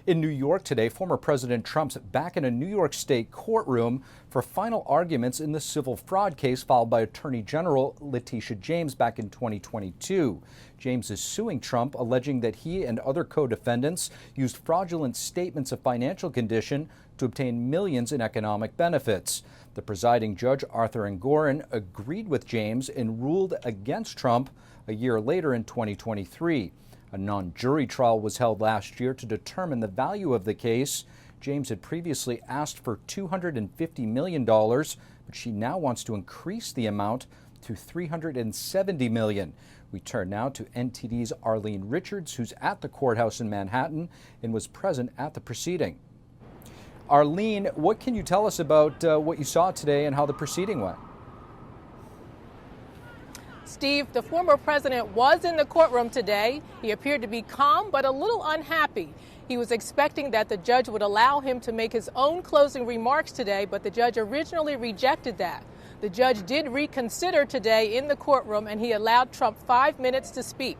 In New York today, former President Trump's back in a New York State courtroom for final arguments in the civil fraud case filed by Attorney General Letitia James back in 2022. James is suing Trump, alleging that he and other co-defendants used fraudulent statements of financial condition to obtain millions in economic benefits. The presiding judge, Arthur Engoron, agreed with James and ruled against Trump a year later in 2023. A non-jury trial was held last year to determine the value of the case. James had previously asked for $250 million, but she now wants to increase the amount to $370 million. We turn now to NTD's Arlene Richards, who's at the courthouse in Manhattan and was present at the proceeding. Arlene, what can you tell us about what you saw today and how the proceeding went? Steve, the former president was in the courtroom today. He appeared to be calm but a little unhappy. He was expecting that the judge would allow him to make his own closing remarks today, but the judge originally rejected that. The judge did reconsider today in the courtroom, and he allowed Trump 5 minutes to speak.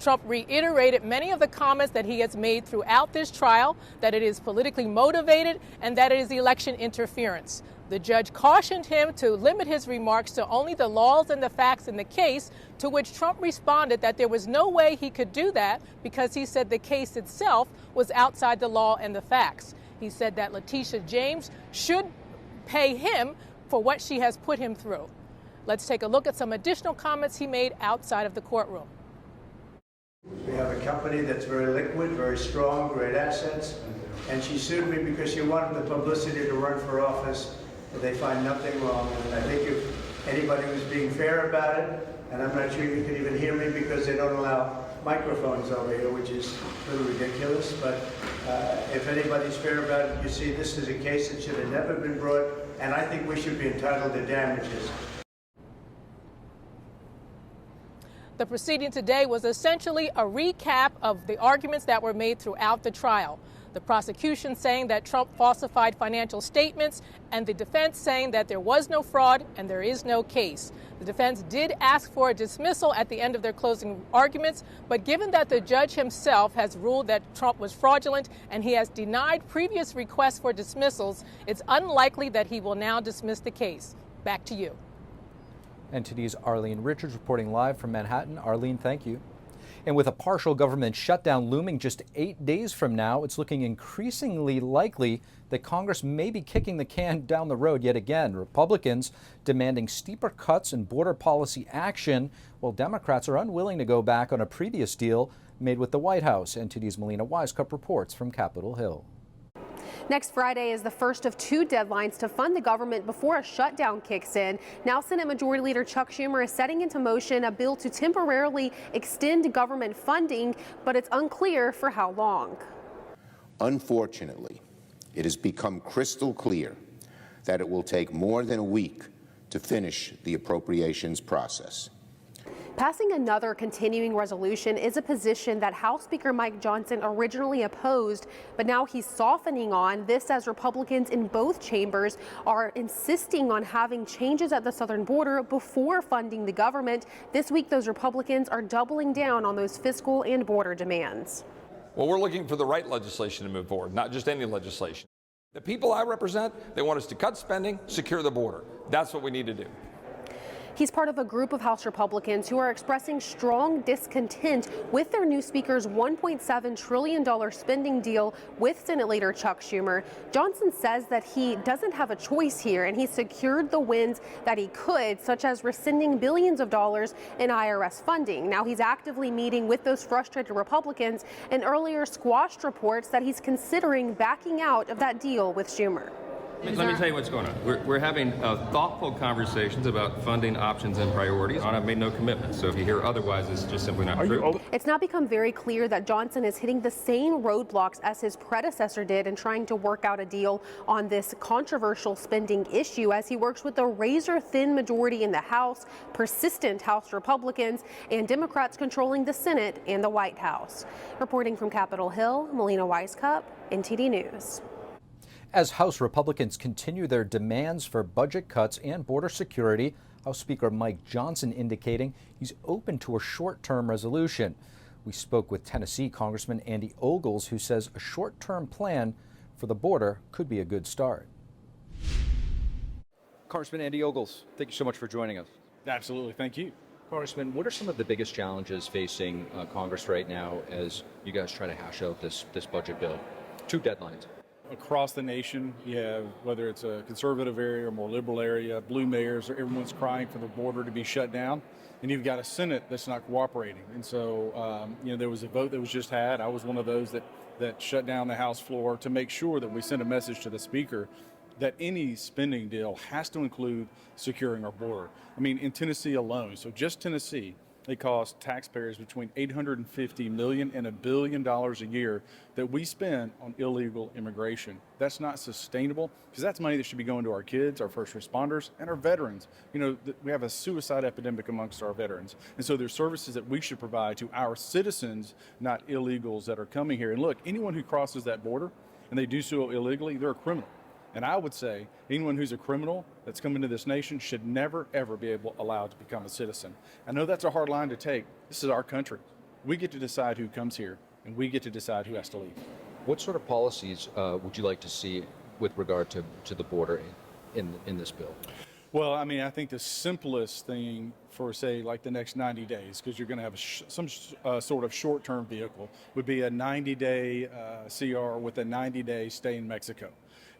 Trump reiterated many of the comments that he has made throughout this trial, that it is politically motivated and that it is election interference. The judge cautioned him to limit his remarks to only the laws and the facts in the case, to which Trump responded that there was no way he could do that because he said the case itself was outside the law and the facts. He said that Letitia James should pay him for what she has put him through. Let's take a look at some additional comments he made outside of the courtroom. We have a company that's very liquid, very strong, great assets, and she sued me because she wanted the publicity to run for office. They find nothing wrong, and I think if anybody was being fair about it, and I'm not sure you can even hear me because they don't allow microphones over here, which is a little ridiculous, but if anybody's fair about it, you see this is a case that should have never been brought, and I think we should be entitled to damages. The proceeding today was essentially a recap of the arguments that were made throughout the trial. The prosecution saying that Trump falsified financial statements, and the defense saying that there was no fraud and there is no case. The defense did ask for a dismissal at the end of their closing arguments, but given that the judge himself has ruled that Trump was fraudulent and he has denied previous requests for dismissals, it's unlikely that he will now dismiss the case. Back to you. NTD's Arlene Richards reporting live from Manhattan. Arlene, thank you. And with a partial government shutdown looming just 8 days from now, it's looking increasingly likely that Congress may be kicking the can down the road yet again. Republicans demanding steeper cuts and border policy action, while Democrats are unwilling to go back on a previous deal made with the White House. NTD's Melina Wisecup reports from Capitol Hill. Next Friday is the first of two deadlines to fund the government before a shutdown kicks in. Now Senate Majority Leader Chuck Schumer is setting into motion a bill to temporarily extend government funding, but it's unclear for how long. Unfortunately, it has become crystal clear that it will take more than a week to finish the appropriations process. Passing another continuing resolution is a position that House Speaker Mike Johnson originally opposed, but now he's softening on this as Republicans in both chambers are insisting on having changes at the southern border before funding the government. This week, those Republicans are doubling down on those fiscal and border demands. Well, we're looking for the right legislation to move forward, not just any legislation. The people I represent, they want us to cut spending, secure the border. That's what we need to do. He's part of a group of House Republicans who are expressing strong discontent with their new speaker's $1.7 trillion spending deal with Senate Leader Chuck Schumer. Johnson says that he doesn't have a choice here, and he secured the wins that he could, such as rescinding billions of dollars in IRS funding. Now he's actively meeting with those frustrated Republicans and earlier squashed reports that he's considering backing out of that deal with Schumer. Let me tell you what's going on. We're having thoughtful conversations about funding options and priorities. I've made no commitment, so if you hear otherwise, it's just simply not true. It's now become very clear that Johnson is hitting the same roadblocks as his predecessor did in trying to work out a deal on this controversial spending issue as he works with a razor-thin majority in the House, persistent House Republicans, and Democrats controlling the Senate and the White House. Reporting from Capitol Hill, Melina Wisecup, NTD News. As House Republicans continue their demands for budget cuts and border security, House Speaker Mike Johnson indicating he's open to a short-term resolution. We spoke with Tennessee Congressman Andy Ogles, who says a short-term plan for the border could be a good start. Congressman Andy Ogles, thank you so much for joining us. Absolutely, thank you. Congressman, what are some of the biggest challenges facing Congress right now as you guys try to hash out this budget bill? 2 deadlines. Across the nation, you have, whether it's a conservative area or more liberal area, blue mayors, everyone's crying for the border to be shut down. And you've got a Senate that's not cooperating. And so, there was a vote that was just had. I was one of those that shut down the House floor to make sure that we sent a message to the Speaker that any spending deal has to include securing our border. I mean, in Tennessee alone, so just Tennessee, it costs taxpayers between $850 million and $1 billion a year that we spend on illegal immigration. That's not sustainable, because that's money that should be going to our kids, our first responders, and our veterans. We have a suicide epidemic amongst our veterans. And so there's services that we should provide to our citizens, not illegals that are coming here. And look, anyone who crosses that border and they do so illegally, they're a criminal. And I would say anyone who's a criminal that's come into this nation should never, ever be allowed to become a citizen. I know that's a hard line to take. This is our country. We get to decide who comes here, and we get to decide who has to leave. What sort of policies would you like to see with regard to the border in this bill? Well, I mean, I think the simplest thing for, say, like the next 90 days, because you're going to have some sort of short-term vehicle, would be a 90-day CR with a 90-day stay in Mexico.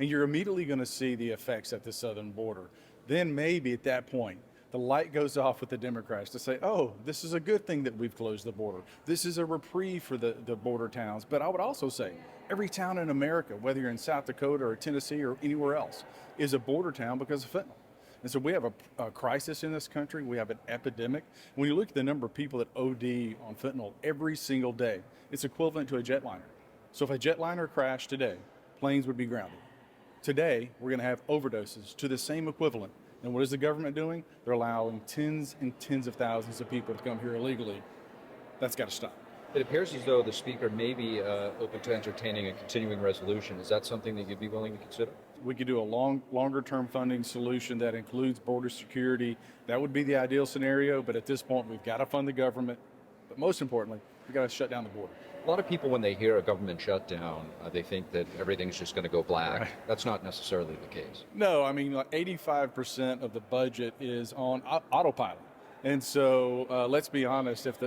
And you're immediately going to see the effects at the southern border. Then maybe at that point, the light goes off with the Democrats to say, oh, this is a good thing that we've closed the border. This is a reprieve for the border towns. But I would also say every town in America, whether you're in South Dakota or Tennessee or anywhere else, is a border town because of fentanyl. And so we have a crisis in this country. We have an epidemic. When you look at the number of people that OD on fentanyl every single day, it's equivalent to a jetliner. So if a jetliner crashed today, planes would be grounded. Today, we're going to have overdoses to the same equivalent. And what is the government doing? They're allowing tens and tens of thousands of people to come here illegally. That's got to stop. It appears as though the Speaker may be open to entertaining a continuing resolution. Is that something that you'd be willing to consider? We could do a longer-term funding solution that includes border security. That would be the ideal scenario, but at this point, we've got to fund the government. But most importantly, we've got to shut down the border. A lot of people, when they hear a government shutdown, they think that everything's just going to go black. Right. That's not necessarily the case. No, I mean, like 85% of the budget is on autopilot. And so let's be honest, if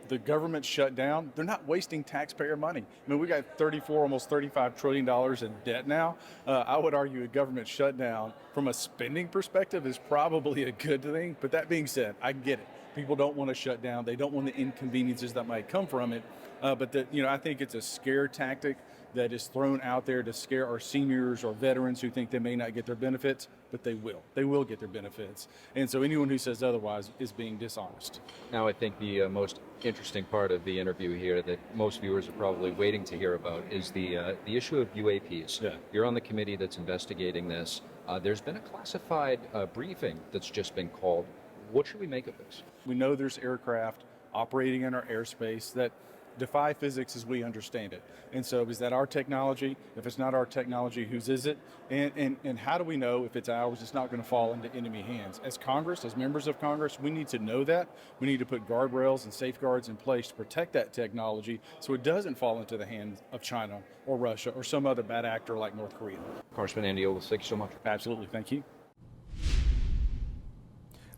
the government shut down, they're not wasting taxpayer money. I mean, we got almost $35 trillion in debt now. I would argue a government shutdown from a spending perspective is probably a good thing. But that being said, I get it. People don't want to shut down. They don't want the inconveniences that might come from it. But I think it's a scare tactic that is thrown out there to scare our seniors or veterans who think they may not get their benefits, but they will. They will get their benefits. And so anyone who says otherwise is being dishonest. Now, I think the most interesting part of the interview here that most viewers are probably waiting to hear about is the issue of UAPs. Yeah. You're on the committee that's investigating this. There's been a classified briefing that's just been called. What should we make of this? We know there's aircraft operating in our airspace that defy physics as we understand it. And so is that our technology? If it's not our technology, whose is it? And how do we know if it's ours, it's not going to fall into enemy hands? As Congress, as members of Congress, we need to know that. We need to put guardrails and safeguards in place to protect that technology so it doesn't fall into the hands of China or Russia or some other bad actor like North Korea. Congressman Andy Ogles, thank you so much. Absolutely. Thank you.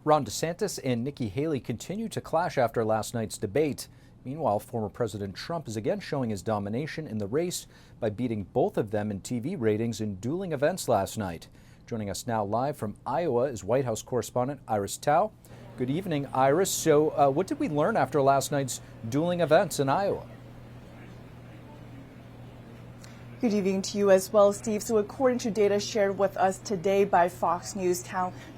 Ron Desantis and Nikki Haley continue to clash after last night's debate. Meanwhile, former President Trump is again showing his domination in the race by beating both of them in TV ratings in dueling events last night. Joining us now live from Iowa is White House correspondent Iris Tao. Good evening, Iris. So what did we learn after last night's dueling events in Iowa? Good evening to you as well, Steve. So according to data shared with us today by Fox News,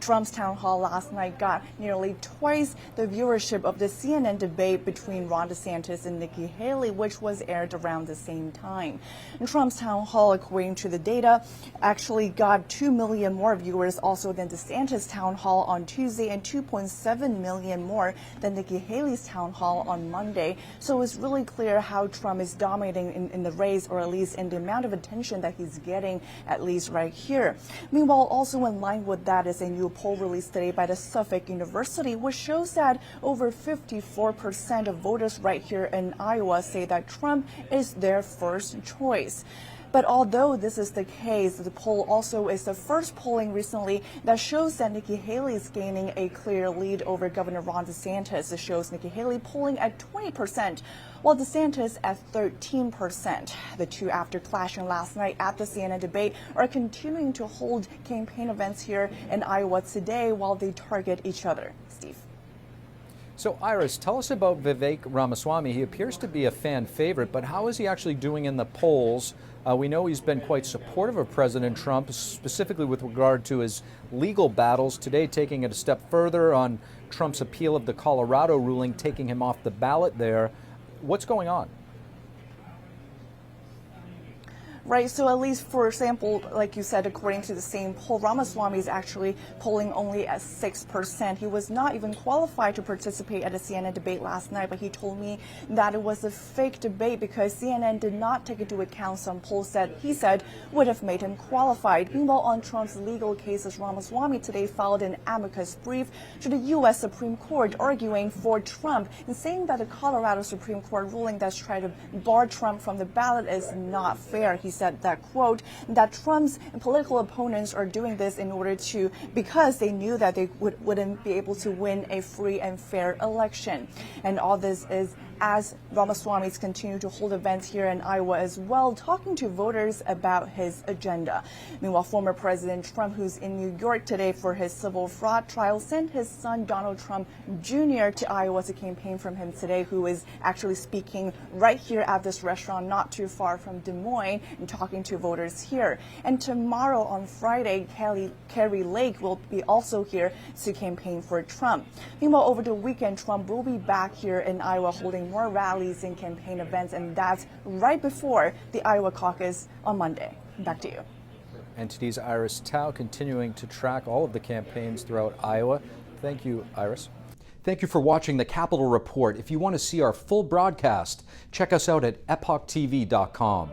Trump's town hall last night got nearly twice the viewership of the CNN debate between Ron DeSantis and Nikki Haley, which was aired around the same time. And Trump's town hall, according to the data, actually got 2 million more viewers also than DeSantis' town hall on Tuesday and 2.7 million more than Nikki Haley's town hall on Monday. So it's really clear how Trump is dominating in the race, or at least in the amount of attention that he's getting, at least right here. Meanwhile, also in line with that is a new poll released today by the Suffolk University, which shows that over 54% of voters right here in Iowa say that Trump is their first choice. But although this is the case, the poll also is the first polling recently that shows that Nikki Haley is gaining a clear lead over Governor Ron Desantis. It shows Nikki Haley polling at 20%, while DeSantis at 13%. The two, after clashing last night at the CNN debate, are continuing to hold campaign events here in Iowa today while they target each other. Steve. So, Iris, tell us about Vivek Ramaswamy. He appears to be a fan favorite, but how is he actually doing in the polls? We know he's been quite supportive of President Trump, specifically with regard to his legal battles. Today, taking it a step further on Trump's appeal of the Colorado ruling, taking him off the ballot there. What's going on? Right, so at least, for example, like you said, according to the same poll, Ramaswamy is actually polling only at 6%. He was not even qualified to participate at a CNN debate last night, but he told me that it was a fake debate because CNN did not take into account some polls that he said would have made him qualified. Meanwhile, on Trump's legal cases, Ramaswamy today filed an amicus brief to the U.S. Supreme Court arguing for Trump and saying that the Colorado Supreme Court ruling that's trying to bar Trump from the ballot is not fair. He said that, quote, that Trump's political opponents are doing this in order to, because they knew that they wouldn't be able to win a free and fair election. And all this is as Ramaswamy's continue to hold events here in Iowa as well, talking to voters about his agenda. Meanwhile, former President Trump, who's in New York today for his civil fraud trial, sent his son Donald Trump Jr. to Iowa to campaign from him today, who is actually speaking right here at this restaurant not too far from Des Moines and talking to voters here. And tomorrow on Friday, Carrie Lake will be also here to campaign for Trump. Meanwhile, over the weekend, Trump will be back here in Iowa holding more rallies and campaign events, and that's right before the Iowa caucus on Monday. Back to you. NTD's Iris Tao continuing to track all of the campaigns throughout Iowa. Thank you, Iris. Thank you for watching the Capitol Report. If you want to see our full broadcast, check us out at epochtv.com.